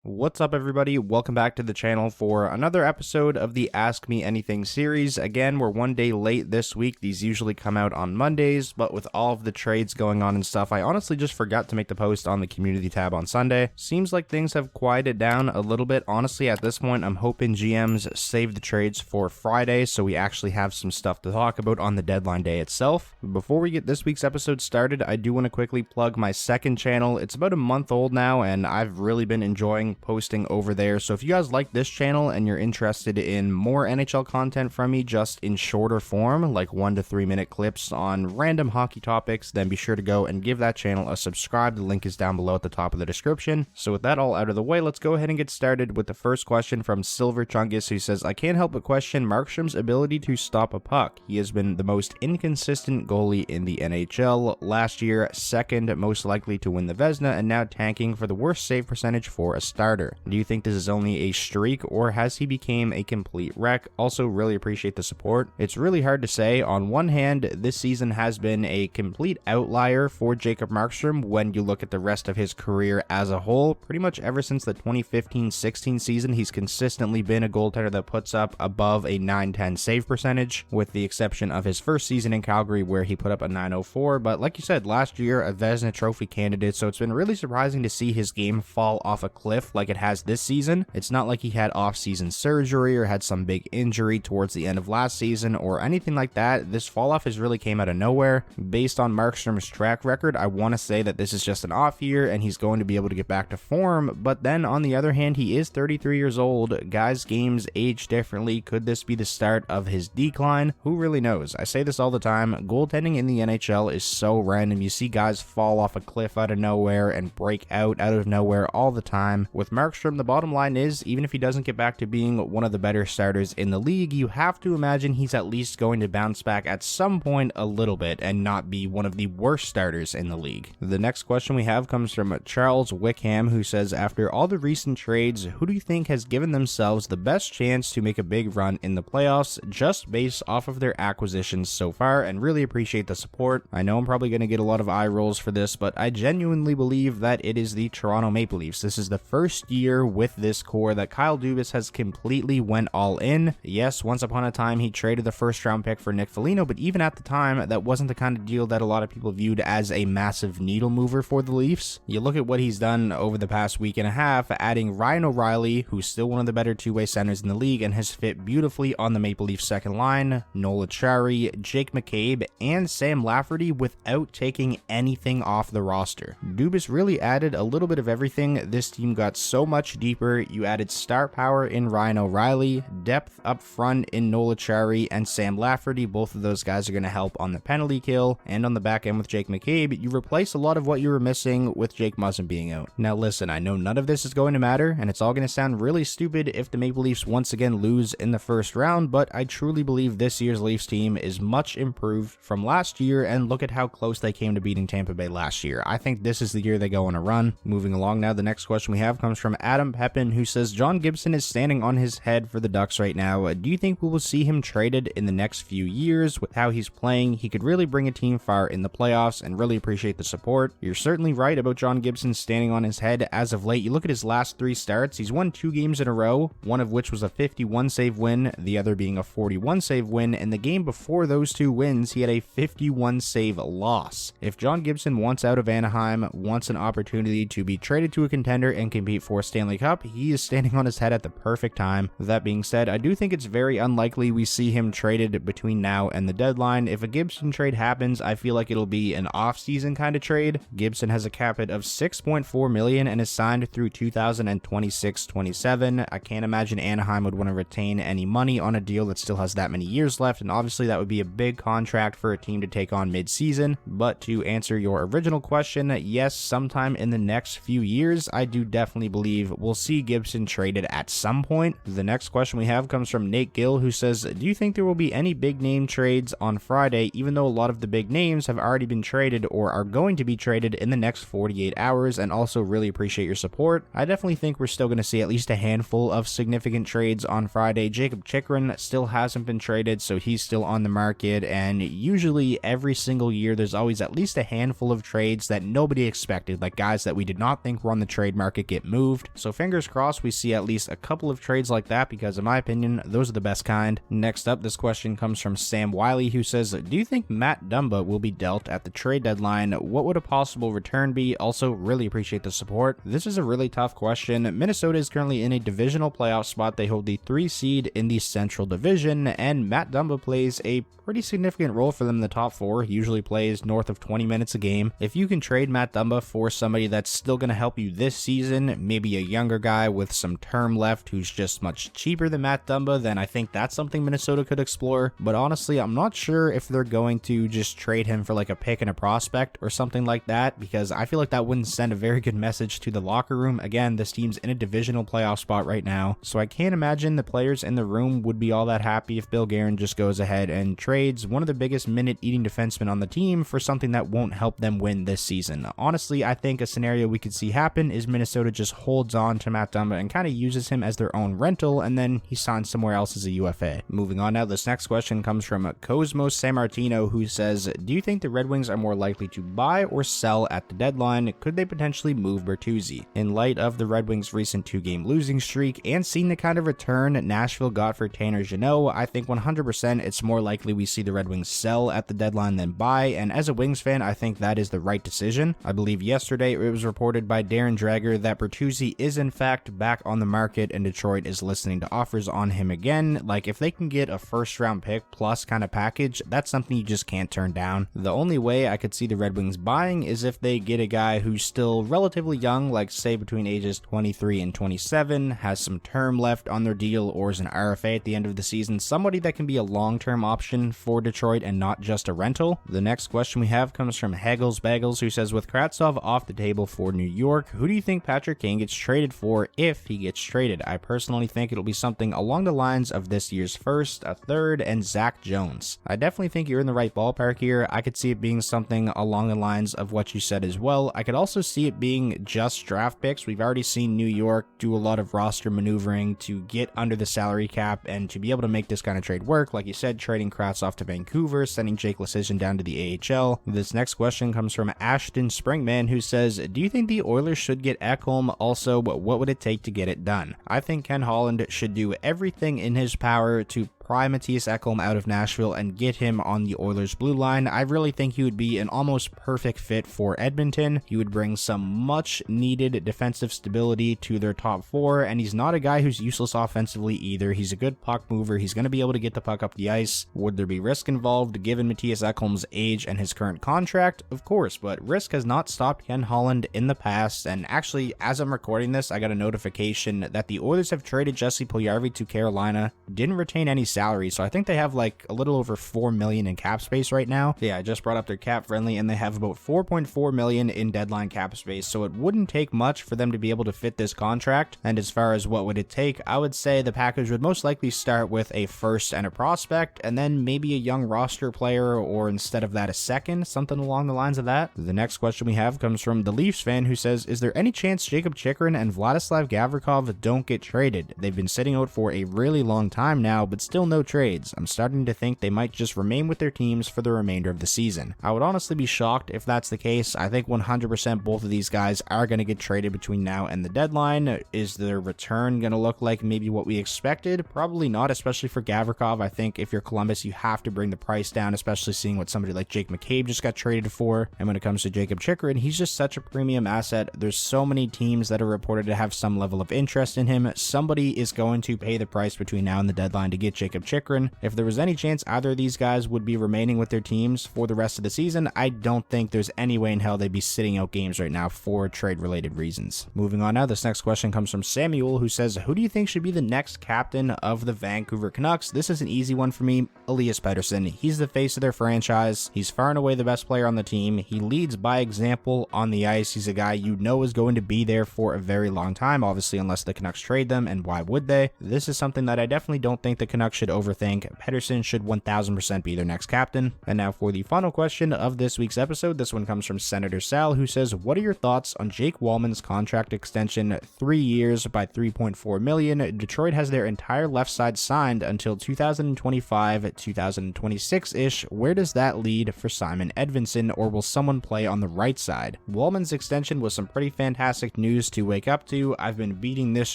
What's up, everybody? Welcome back to the channel for another episode of the Ask Me Anything series. Again, we're one day late this week. These usually come out on Mondays, but with all of the trades going on and stuff, I honestly just forgot to make the post on the community tab on Sunday. Seems like things have quieted down a little bit. Honestly, at this point, I'm hoping GMs save the trades for Friday, so we actually have some stuff to talk about on the deadline day itself. Before we get this week's episode started, I do want to quickly plug my second channel. It's about a month old now, and I've really been enjoying posting over there. So if you guys like this channel and you're interested in more NHL content from me just in shorter form, like 1 to 3 minute clips on random hockey topics, then be sure to go and give that channel a subscribe. The link is down below at the top of the description. So with that all out of the way, let's go ahead and get started with the first question from Silver Chungus, who says, I can't help but question Markstrom's ability to stop a puck. He has been the most inconsistent goalie in the NHL. Last year, second most likely to win the Vezina, and now tanking for the worst save percentage for a starter. Do you think this is only a streak, or has he become a complete wreck? Also, really appreciate the support. It's really hard to say. On one hand, this season has been a complete outlier for Jacob Markstrom when you look at the rest of his career as a whole. Pretty much ever since the 2015-16 season, he's consistently been a goaltender that puts up above a 910 save percentage, with the exception of his first season in Calgary where he put up a 904. But like you said, last year, a Vezina Trophy candidate, so it's been really surprising to see his game fall off a cliff like it has this season. It's not like he had off-season surgery or had some big injury towards the end of last season or anything like that. This fall off has really came out of nowhere. Based on Markstrom's track record, I want to say that this is just an off year and he's going to be able to get back to form. But then on the other hand, he is 33 years old. Guys' games age differently. Could this be the start of his decline? Who really knows? I say this all the time. Goaltending in the NHL is so random. You see guys fall off a cliff out of nowhere and break out of nowhere all the time. With Markstrom, the bottom line is, even if he doesn't get back to being one of the better starters in the league, you have to imagine he's at least going to bounce back at some point a little bit and not be one of the worst starters in the league. The next question we have comes from Charles Wickham, who says, after all the recent trades, who do you think has given themselves the best chance to make a big run in the playoffs just based off of their acquisitions so far? And really appreciate the support. I know I'm probably going to get a lot of eye rolls for this, but I genuinely believe that it is the Toronto Maple Leafs. This is the first year with this core that Kyle Dubas has completely went all in. Yes, once upon a time he traded the first round pick for Nick Foligno, but even at the time that wasn't the kind of deal that a lot of people viewed as a massive needle mover for the Leafs. You look at what he's done over the past week and a half, adding Ryan O'Reilly, who's still one of the better two-way centers in the league and has fit beautifully on the Maple Leafs second line, Noel Acciari, Jake McCabe, and Sam Lafferty without taking anything off the roster. Dubas really added a little bit of everything. This team got so much deeper. You added star power in Ryan O'Reilly, depth up front in Noel Acciari and Sam Lafferty. Both of those guys are going to help on the penalty kill, and on the back end with Jake McCabe, you replace a lot of what you were missing with Jake Muzzin being out. Now listen, I know none of this is going to matter, and it's all going to sound really stupid if the Maple Leafs once again lose in the first round, but I truly believe this year's Leafs team is much improved from last year, and look at how close they came to beating Tampa Bay last year. I think this is the year they go on a run. Moving along now, the next question we have comes from Adam Pepin, who says, John Gibson is standing on his head for the Ducks right now. Do you think we will see him traded in the next few years? With how he's playing, he could really bring a team far in the playoffs, and really appreciate the support. You're certainly right about John Gibson standing on his head as of late. You look at his last 3 starts, he's won 2 games in a row, one of which was a 51 save win, the other being a 41 save win, and the game before those 2 wins, he had a 51 save loss. If John Gibson wants out of Anaheim, wants an opportunity to be traded to a contender and compete for a Stanley Cup, he is standing on his head at the perfect time. With that being said, I do think it's very unlikely we see him traded between now and the deadline. If a Gibson trade happens, I feel like it'll be an off-season kind of trade. Gibson has a cap hit of $6.4 million and is signed through 2026-27. I can't imagine Anaheim would want to retain any money on a deal that still has that many years left, and obviously that would be a big contract for a team to take on mid-season. But to answer your original question, yes, sometime in the next few years, I do definitely believe we'll see Gibson traded at some point. The next question we have comes from Nate Gill, who says, do you think there will be any big name trades on Friday, even though a lot of the big names have already been traded or are going to be traded in the next 48 hours? And also really appreciate your support. I definitely think we're still going to see at least a handful of significant trades on Friday. Jacob Chikrin still hasn't been traded, so he's still on the market, and usually every single year there's always at least a handful of trades that nobody expected, like guys that we did not think were on the trade market get moved. So fingers crossed we see at least a couple of trades like that, because in my opinion, those are the best kind. Next up, this question comes from Sam Wiley, who says, do you think Matt Dumba will be dealt at the trade deadline? What would a possible return be? Also, really appreciate the support. This is a really tough question. Minnesota is currently in a divisional playoff spot. They hold the 3 seed in the Central Division, and Matt Dumba plays a pretty significant role for them in the top 4. He usually plays north of 20 minutes a game. If you can trade Matt Dumba for somebody that's still going to help you this season, maybe a younger guy with some term left who's just much cheaper than Matt Dumba, then I think that's something Minnesota could explore. But honestly, I'm not sure if they're going to just trade him for like a pick and a prospect or something like that, because I feel like that wouldn't send a very good message to the locker room. Again, this team's in a divisional playoff spot right now, so I can't imagine the players in the room would be all that happy if Bill Guerin just goes ahead and trades one of the biggest minute-eating defensemen on the team for something that won't help them win this season. Honestly, I think a scenario we could see happen is Minnesota just holds on to Matt Dumba and kind of uses him as their own rental, and then he signs somewhere else as a UFA. Moving on now, this next question comes from Cosmos Sammartino, who says, do you think the Red Wings are more likely to buy or sell at the deadline? Could they potentially move Bertuzzi? In light of the Red Wings' recent 2-game losing streak and seeing the kind of return Nashville got for Tanner Jeannot, I think 100% it's more likely we see the Red Wings sell at the deadline than buy, and as a Wings fan, I think that is the right decision. I believe yesterday it was reported by Darren Dreger that Bertuzzi is in fact back on the market and Detroit is listening to offers on him again. Like, if they can get a first-round pick plus kind of package, that's something you just can't turn down. The only way I could see the Red Wings buying is if they get a guy who's still relatively young, like say between ages 23 and 27, has some term left on their deal, or is an RFA at the end of the season, somebody that can be a long-term option for Detroit and not just a rental. The next question we have comes from Hagels Bagels, who says, with Kravtsov off the table for New York, who do you think Patrick Kane gets traded for if he gets traded? I personally think it'll be something along the lines of this year's first, a third, and Zach Jones. I definitely think you're in the right ballpark here. I could see it being something along the lines of what you said as well. I could also see it being just draft picks. We've already seen New York do a lot of roster maneuvering to get under the salary cap and to be able to make this kind of trade work. Like you said, trading Kravtsov to Vancouver, sending Jake Leschyshyn down to the AHL. This next question comes from Ashton Springman, who says, do you think the Oilers should get Ekholm? Also, what would it take to get it done? I think Ken Holland should do everything in his power to pry Mattias Ekholm out of Nashville and get him on the Oilers blue line. I really think he would be an almost perfect fit for Edmonton. He would bring some much needed defensive stability to their top 4, and he's not a guy who's useless offensively either. He's a good puck mover. He's going to be able to get the puck up the ice. Would there be risk involved given Mattias Ekholm's age and his current contract? Of course, but risk has not stopped Ken Holland in the past, and actually, as I'm recording this, I got a notification that the Oilers have traded Jesse Puljujarvi to Carolina. Didn't retain any salary, so I think they have like a little over $4 million in cap space right now. Yeah, I just brought up their cap friendly, and they have about $4.4 million in deadline cap space, so it wouldn't take much for them to be able to fit this contract. And as far as what would it take, I would say the package would most likely start with a first and a prospect, and then maybe a young roster player, or instead of that, a second, something along the lines of that. The next question we have comes from the Leafs fan, who says, is there any chance Jakob Chychrun and Vladislav Gavrikov don't get traded? They've been sitting out for a really long time now, but still no trades. I'm starting to think they might just remain with their teams for the remainder of the season. I would honestly be shocked if that's the case. I think 100% both of these guys are going to get traded between now and the deadline. Is their return going to look like maybe what we expected? Probably not, especially for Gavrikov. I think if you're Columbus, you have to bring the price down, especially seeing what somebody like Jake McCabe just got traded for. And when it comes to Jakob Chychrun, he's just such a premium asset. There's so many teams that are reported to have some level of interest in him. Somebody is going to pay the price between now and the deadline to get Jakob Chychrun. If there was any chance either of these guys would be remaining with their teams for the rest of the season, I don't think there's any way in hell they'd be sitting out games right now for trade-related reasons. Moving on now, this next question comes from Samuel, who says, who do you think should be the next captain of the Vancouver Canucks? This is an easy one for me. Elias Pettersson. He's the face of their franchise. He's far and away the best player on the team. He leads by example on the ice. He's a guy you know is going to be there for a very long time, obviously, unless the Canucks trade them, and why would they? This is something that I definitely don't think the Canucks should overthink. Pettersson should 1000% be their next captain. And now for the final question of this week's episode. This one comes from Senator Sal, who says, what are your thoughts on Jake Walman's contract extension? 3 years by $3.4 million. Detroit has their entire left side signed until 2025, 2026-ish. Where does that lead for Simon Edvinsson, or will someone play on the right side? Walman's extension was some pretty fantastic news to wake up to. I've been beating this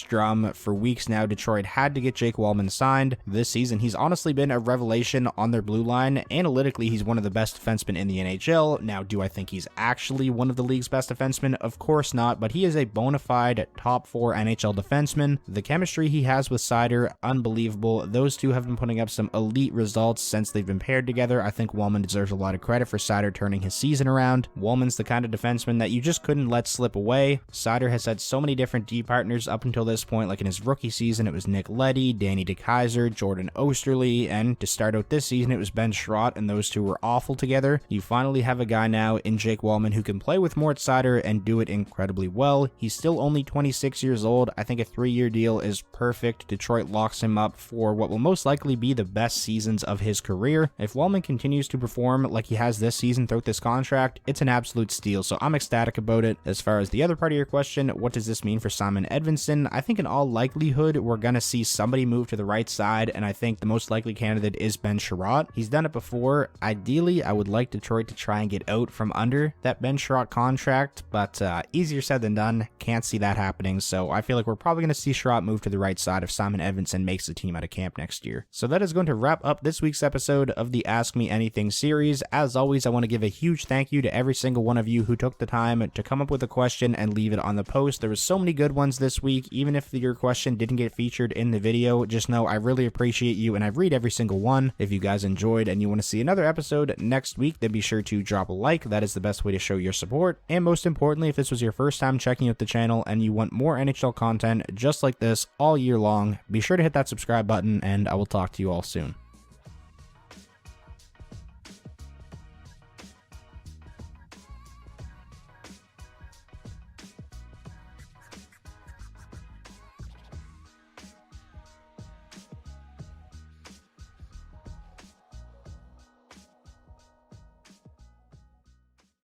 drum for weeks now. Detroit had to get Jake Walman signed this season. He's honestly been a revelation on their blue line. Analytically, he's one of the best defensemen in the NHL. Now, do I think he's actually one of the league's best defensemen? Of course not, but he is a bona fide top 4 NHL defenseman. The chemistry he has with Seider, unbelievable. Those two have been putting up some elite results since they've been paired together. I think Walman deserves a lot of credit for Seider turning his season around. Walman's the kind of defenseman that you just couldn't let slip away. Seider has had so many different D partners up until this point. Like in his rookie season, it was Nick Leddy, Danny DeKeyser, Jordan Osterley, and to start out this season, it was Ben Schrott, and those two were awful together. You finally have a guy now in Jake Walman who can play with Moritz Seider and do it incredibly well. He's still only 26 years old. I think a 3-year deal is perfect. Detroit locks him up for what will most likely be the best seasons of his career. If Walman continues to perform like he has this season throughout this contract, it's an absolute steal, so I'm ecstatic about it. As far as the other part of your question, what does this mean for Simon Edvinsson? I think in all likelihood, we're going to see somebody move to the right side, and I think the most likely candidate is Ben Chiarot. He's done it before. Ideally, I would like Detroit to try and get out from under that Ben Chiarot contract, but easier said than done. Can't see that happening, so I feel like we're probably going to see Chiarot move to the right side if Simon Edvinsson makes the team out of camp next year. So that is going to wrap up this week's episode of the Ask Me Anything series. As always, I want to give a huge thank you to every single one of you who took the time to come up with a question and leave it on the post. There was so many good ones this week. Even if your question didn't get featured in the video, just know I really appreciate you and I read every single one. If you guys enjoyed and you want to see another episode next week, then be sure to drop a like. That is the best way to show your support. And most importantly, if this was your first time checking out the channel and you want more NHL content just like this all year long, be sure to hit that subscribe button, and I will talk to you all soon.